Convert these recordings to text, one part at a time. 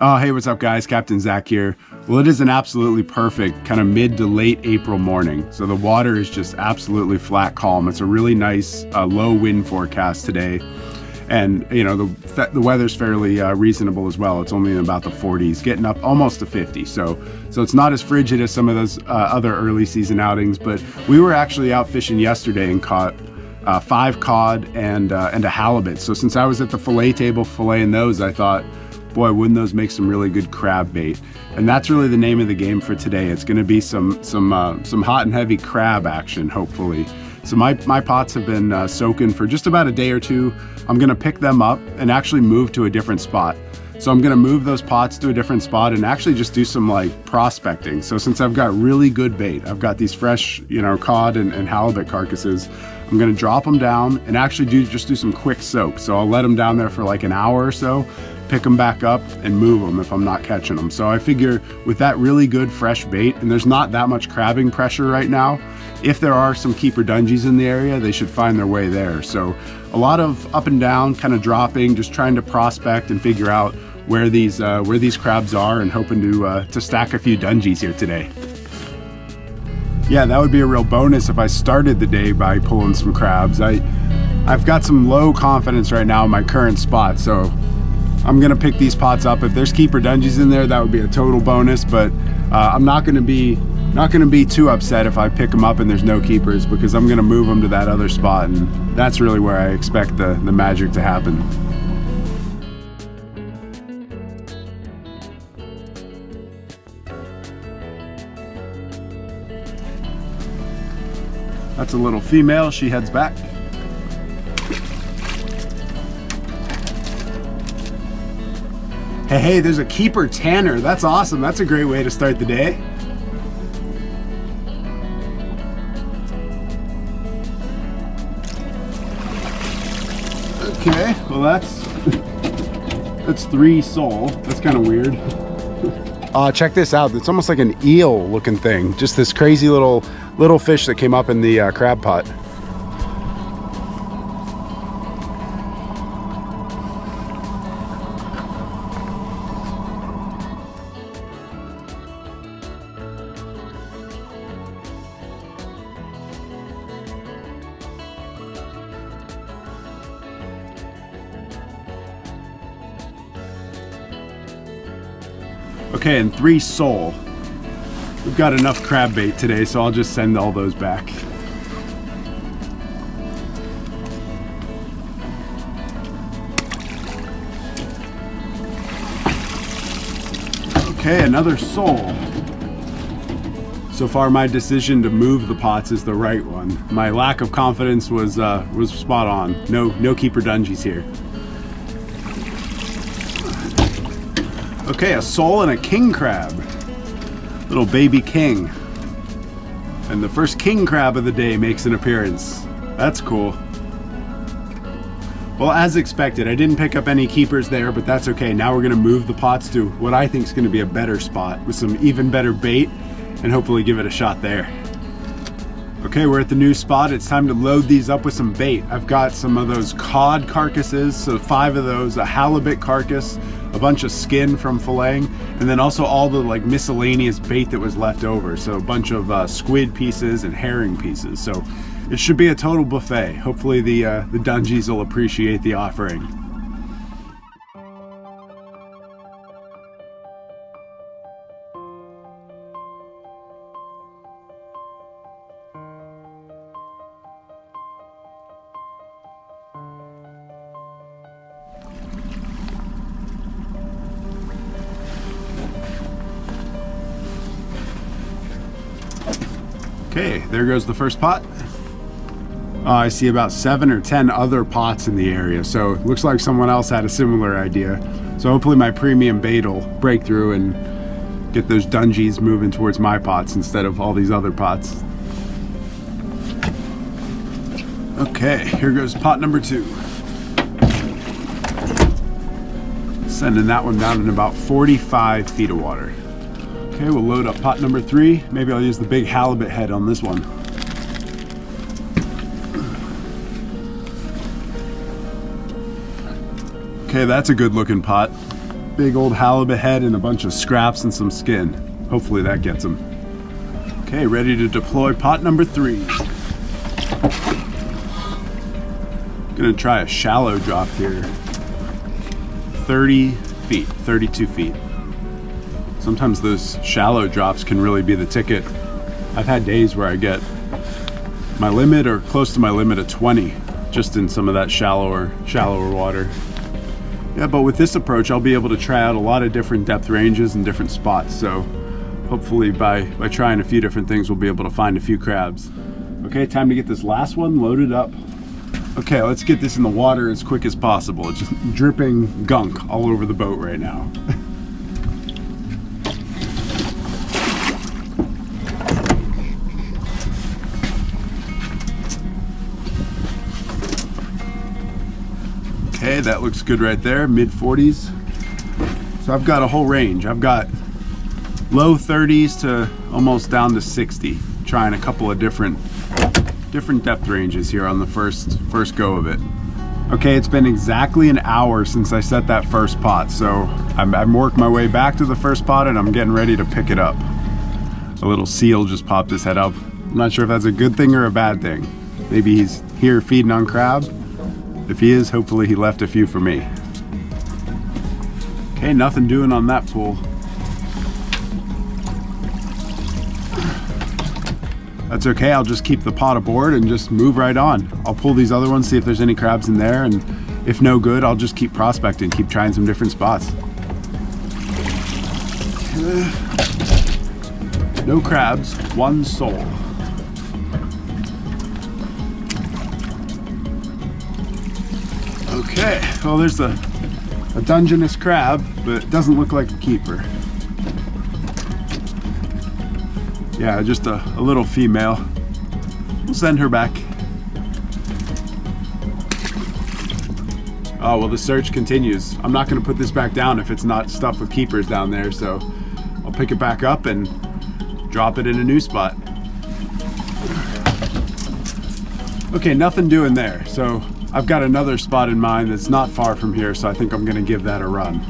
Oh, hey, what's up guys? Captain Zach here. Well, it is an absolutely perfect kind of mid to late April morning. So the water is just absolutely flat calm. It's a really nice low wind forecast today. And you know, the weather's fairly reasonable as well. It's only in about the 40s, getting up almost to 50. So it's not as frigid as some of those other early season outings, but we were actually out fishing yesterday and caught 5 cod and a halibut. So since I was at the fillet table filleting those, I thought, boy, wouldn't those make some really good crab bait? And that's really the name of the game for today. It's going to be some hot and heavy crab action, hopefully. So my pots have been soaking for just about a day or two. I'm going to pick them up and actually move to a different spot. So I'm going to move those pots to a different spot and actually just do some like prospecting. So since I've got really good bait, I've got these fresh, you know, cod and halibut carcasses, I'm going to drop them down and actually just do some quick soaks. So I'll let them down there for like an hour or so, pick them back up and move them if I'm not catching them. So I figure with that really good fresh bait, and there's not that much crabbing pressure right now, if there are some keeper dungeons in the area, they should find their way there. So a lot of up and down, kind of dropping, just trying to prospect and figure out where these crabs are, and hoping to stack a few dungeons here today. Yeah, that would be a real bonus if I started the day by pulling some crabs. I've got some low confidence right now in my current spot, so I'm gonna pick these pots up. If there's keeper dungeons in there, that would be a total bonus, but I'm not gonna be too upset if I pick them up and there's no keepers, because I'm gonna move them to that other spot, and that's really where I expect the magic to happen. That's a little female, she heads back. Hey, there's a keeper tanner. That's awesome. That's a great way to start the day. Okay, well that's 3 sole. That's kind of weird. Check this out. It's almost like an eel looking thing. Just this crazy little fish that came up in the crab pot. Okay, and 3 sole. We've got enough crab bait today, so I'll just send all those back. Okay, another sole. So far, my decision to move the pots is the right one. My lack of confidence was spot on. No keeper dungeons here. Okay, a sole and a king crab. Little baby king. And the first king crab of the day makes an appearance. That's cool. Well, as expected, I didn't pick up any keepers there, but that's okay. Now we're gonna move the pots to what I think is gonna be a better spot with some even better bait, and hopefully give it a shot there. Okay, we're at the new spot. It's time to load these up with some bait. I've got some of those cod carcasses, so 5 of those, a halibut carcass, a bunch of skin from filleting, and then also all the like miscellaneous bait that was left over. So a bunch of squid pieces and herring pieces. So it should be a total buffet. Hopefully the dungeons will appreciate the offering. Okay, there goes the first pot. I see about 7 or 10 other pots in the area, so it looks like someone else had a similar idea. So hopefully my premium bait will break through and get those dungeons moving towards my pots instead of all these other pots. Okay, here goes pot number 2. Sending that one down in about 45 feet of water. Okay, we'll load up pot number 3. Maybe I'll use the big halibut head on this one. Okay, that's a good looking pot. big old halibut head and a bunch of scraps and some skin. Hopefully that gets them. Okay, ready to deploy pot number 3. Gonna try a shallow drop here. 30 feet, 32 feet. Sometimes those shallow drops can really be the ticket. I've had days where I get my limit or close to my limit of 20 just in some of that shallower water. Yeah, but with this approach, I'll be able to try out a lot of different depth ranges and different spots. So hopefully by trying a few different things, we'll be able to find a few crabs. Okay, time to get this last one loaded up. Okay, let's get this in the water as quick as possible. It's just dripping gunk all over the boat right now. Okay, that looks good right there, mid 40s. So I've got a whole range. I've got low 30s to almost down to 60, trying a couple of different depth ranges here on the first go of it. Okay, it's been exactly an hour since I set that first pot, so I'm worked my way back to the first pot and I'm getting ready to pick it up. A little seal just popped his head up. I'm not sure if that's a good thing or a bad thing. Maybe he's here feeding on crab. If he is, hopefully he left a few for me. Okay, nothing doing on that pool. That's okay, I'll just keep the pot aboard and just move right on. I'll pull these other ones, see if there's any crabs in there, and if no good, I'll just keep prospecting, keep trying some different spots. No crabs, one sole. Okay, well there's a Dungeness crab, but it doesn't look like a keeper. Yeah, just a little female. We'll send her back. Oh, well the search continues. I'm not gonna put this back down if it's not stuffed with keepers down there, so I'll pick it back up and drop it in a new spot. Okay, nothing doing there. So I've got another spot in mind that's not far from here, so I think I'm gonna give that a run.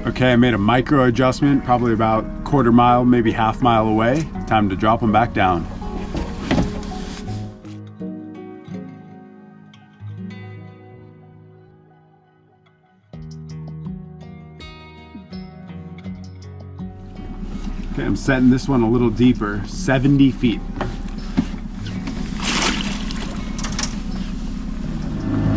Okay, I made a micro adjustment, probably about quarter mile, maybe half mile away. Time to drop them back down. Okay, I'm setting this one a little deeper, 70 feet.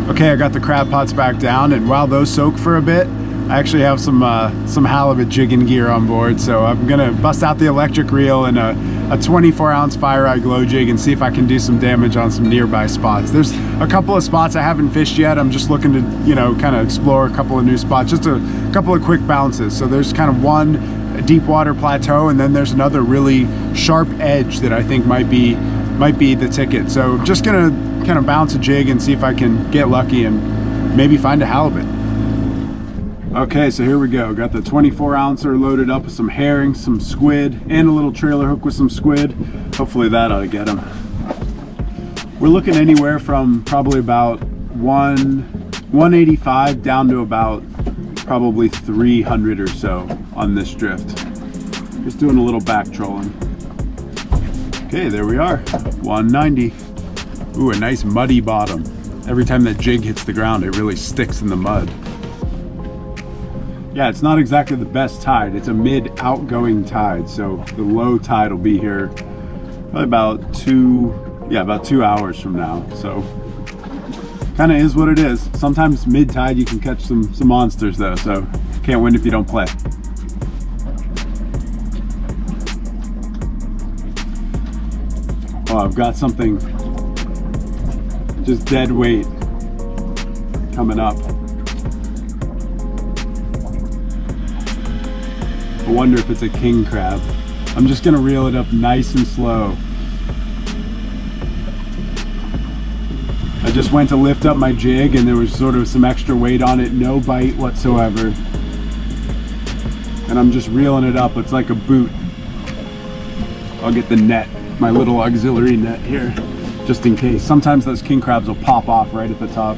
Okay, I got the crab pots back down, and while those soak for a bit, I actually have some halibut jigging gear on board, so I'm gonna bust out the electric reel and a 24-ounce fire eye glow jig and see if I can do some damage on some nearby spots. There's a couple of spots I haven't fished yet. I'm just looking to, you know, kind of explore a couple of new spots, just a couple of quick bounces. So there's kind of one deep water plateau, and then there's another really sharp edge that I think might be the ticket. So just gonna kind of bounce a jig and see if I can get lucky and maybe find a halibut. Okay, so here we go. Got the 24-ouncer loaded up with some herring, some squid, and a little trailer hook with some squid. Hopefully that ought to get them. We're looking anywhere from probably about 185 down to about probably 300 or so on this drift. Just doing a little back trolling. Okay, there we are, 190. Ooh, a nice muddy bottom. Every time that jig hits the ground, it really sticks in the mud. Yeah, it's not exactly the best tide. It's a mid-outgoing tide, so the low tide will be here probably about 2 hours from now. So kind of is what it is. Sometimes mid-tide you can catch some monsters though, so can't win if you don't play. Oh, I've got something just dead weight coming up. I wonder if it's a king crab. I'm just gonna reel it up nice and slow. I I just went to lift up my jig and there was sort of some extra weight on it, no bite whatsoever. And I'm just reeling it up. It's like a boot. I'll get the net, my little auxiliary net here, just in case. Sometimes those king crabs will pop off right at the top.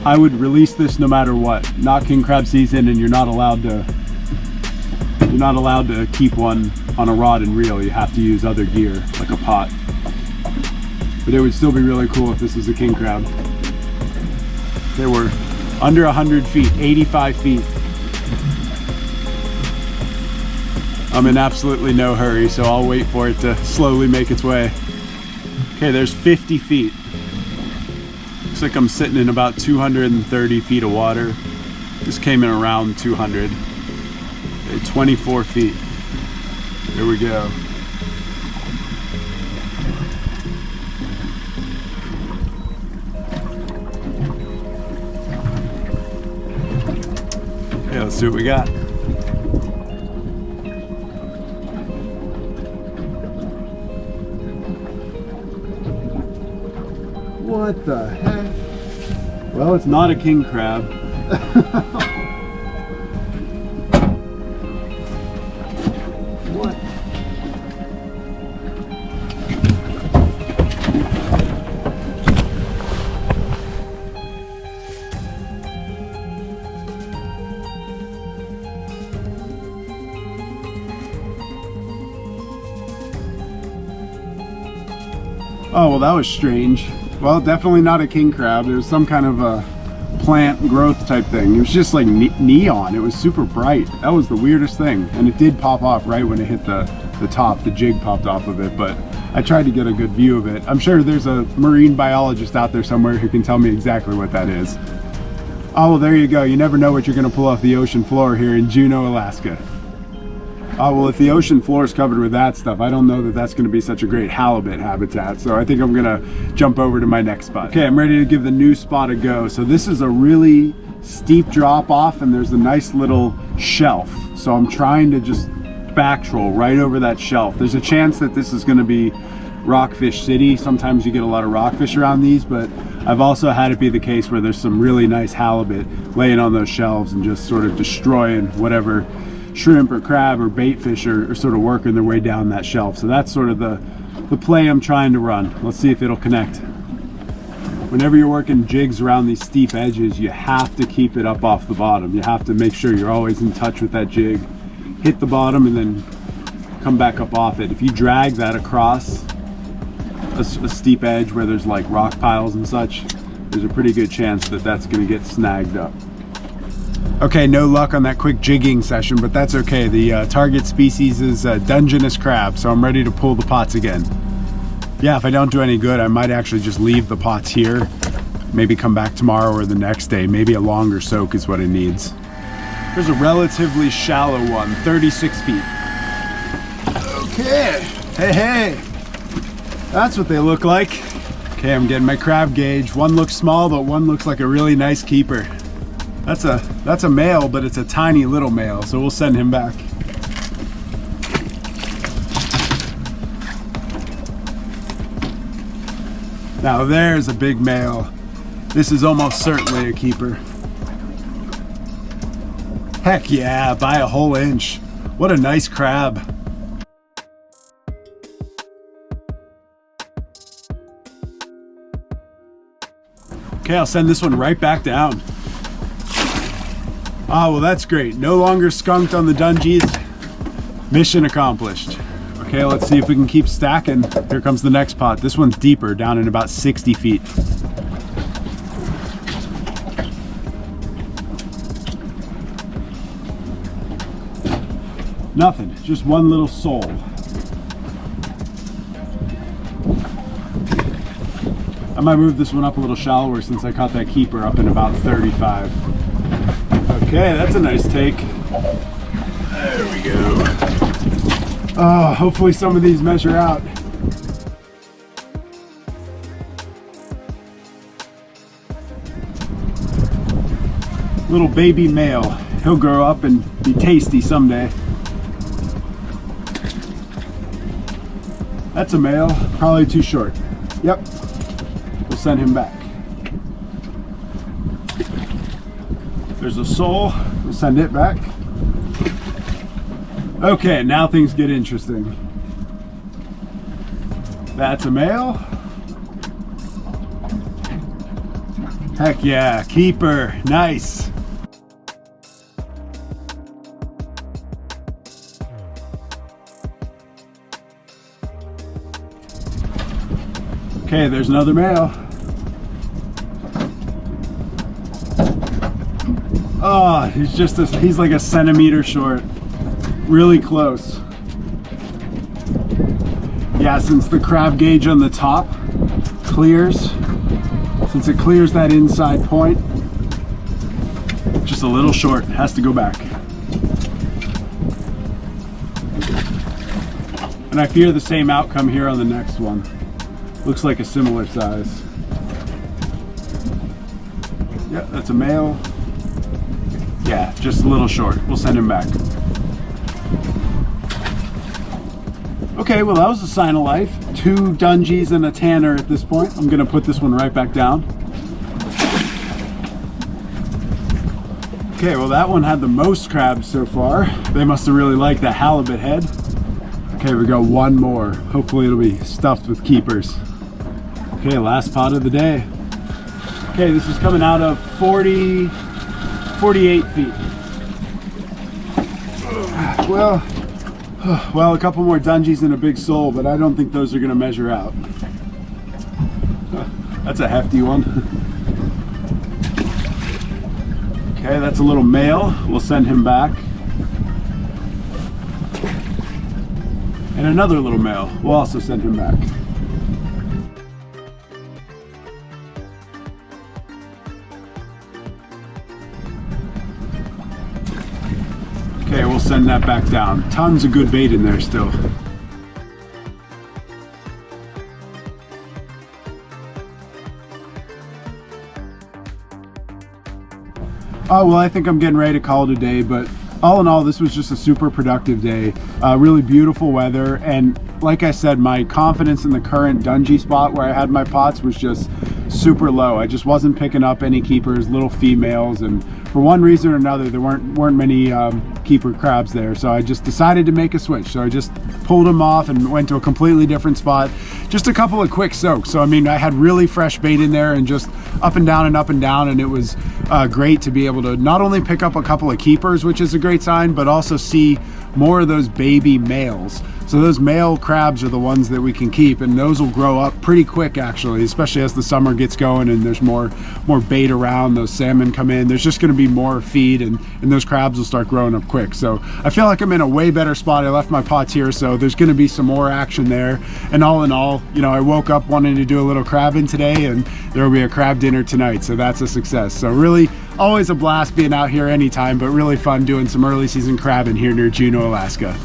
I would release this no matter what. Not king crab season, and you're not allowed to keep one on a rod and reel. You have to use other gear, like a pot. But it would still be really cool if this was a king crab. They were under 100 feet, 85 feet. I'm in absolutely no hurry, so I'll wait for it to slowly make its way. Okay, there's 50 feet. Looks like I'm sitting in about 230 feet of water. This came in around 200. Okay, 24 feet. Here we go. Okay, let's see what we got. What the heck? Well, it's not a king crab. What? Oh, well, that was strange. Well, definitely not a king crab. It was some kind of a plant growth type thing. It was just like neon. It was super bright. That was the weirdest thing. And it did pop off right when it hit the top. The jig popped off of it, but I tried to get a good view of it. I'm sure there's a marine biologist out there somewhere who can tell me exactly what that is. Oh, well, there you go. You never know what you're going to pull off the ocean floor here in Juneau, Alaska. Oh, well, if the ocean floor is covered with that stuff, I don't know that that's going to be such a great halibut habitat. So I think I'm going to jump over to my next spot. Okay, I'm ready to give the new spot a go. So this is a really steep drop off and there's a nice little shelf. So I'm trying to just back troll right over that shelf. There's a chance that this is going to be rockfish city. Sometimes you get a lot of rockfish around these, but I've also had it be the case where there's some really nice halibut laying on those shelves and just sort of destroying whatever shrimp or crab or bait fish are sort of working their way down that shelf. So that's sort of the play I'm trying to run. Let's see if it'll connect. Whenever you're working jigs around these steep edges, you have to keep it up off the bottom. You have to make sure you're always in touch with that jig. Hit the bottom and then come back up off it. If you drag that across a steep edge where there's like rock piles and such, there's a pretty good chance that that's going to get snagged up. Okay, no luck on that quick jigging session, but that's okay. The target species is Dungeness crab, so I'm ready to pull the pots again. Yeah, if I don't do any good, I might actually just leave the pots here. Maybe come back tomorrow or the next day. Maybe a longer soak is what it needs. Here's a relatively shallow one, 36 feet. Okay, hey. That's what they look like. Okay, I'm getting my crab gauge. One looks small, but one looks like a really nice keeper. That's a male, but it's a tiny little male, so we'll send him back. Now there's a big male. This is almost certainly a keeper. Heck yeah, by a whole inch. What a nice crab. Okay, I'll send this one right back down. Ah, well, that's great. No longer skunked on the dungies. Mission accomplished. Okay, let's see if we can keep stacking. Here comes the next pot. This one's deeper, down in about 60 feet. Nothing, just one little sole. I might move this one up a little shallower since I caught that keeper up in about 35. Okay, that's a nice take. There we go. Oh, hopefully some of these measure out. Little baby male. He'll grow up and be tasty someday. That's a male, probably too short. Yep. We'll send him back. There's a sole, we'll send it back. Okay, now things get interesting. That's a male. Heck yeah, keeper, nice. Okay, there's another male. Oh, he's like a centimeter short. Really close. Yeah, since the crab gauge on the top clears, since it clears that inside point, just a little short, has to go back. And I fear the same outcome here on the next one. Looks like a similar size. Yeah, that's a male. Yeah, just a little short. We'll send him back. Okay, well that was a sign of life. 2 dungees and a tanner at this point. I'm gonna put this one right back down. Okay, well that one had the most crabs so far. They must have really liked that halibut head. Okay, we got one more. Hopefully it'll be stuffed with keepers. Okay, last pot of the day. Okay, this is coming out of 48 feet. Well, a couple more dungees and a big sole, but I don't think those are gonna measure out. That's a hefty one. Okay, that's a little male. We'll send him back. And another little male. We'll also send him back. Okay, we'll send that back down. Tons of good bait in there still. Oh, well, I think I'm getting ready to call it a day, but all in all, this was just a super productive day. Really beautiful weather, and like I said, my confidence in the current dungy spot where I had my pots was just super low. I just wasn't picking up any keepers, little females, and for one reason or another, there weren't many keeper crabs there, so I just decided to make a switch. So I just pulled them off and went to a completely different spot. Just a couple of quick soaks. So I mean, I had really fresh bait in there and just up and down, and it was great to be able to not only pick up a couple of keepers, which is a great sign, but also see more of those baby males. So those male crabs are the ones that we can keep, and those will grow up pretty quick actually, especially as the summer gets going and there's more bait around, those salmon come in, there's just gonna be more feed, and those crabs will start growing up quick. So I feel like I'm in a way better spot. I left my pots here, so there's gonna be some more action there. And all in all, you know, I woke up wanting to do a little crabbing today, and there will be a crab dinner tonight, so that's a success. So really, always a blast being out here anytime, but really fun doing some early season crabbing here near Juneau, Alaska.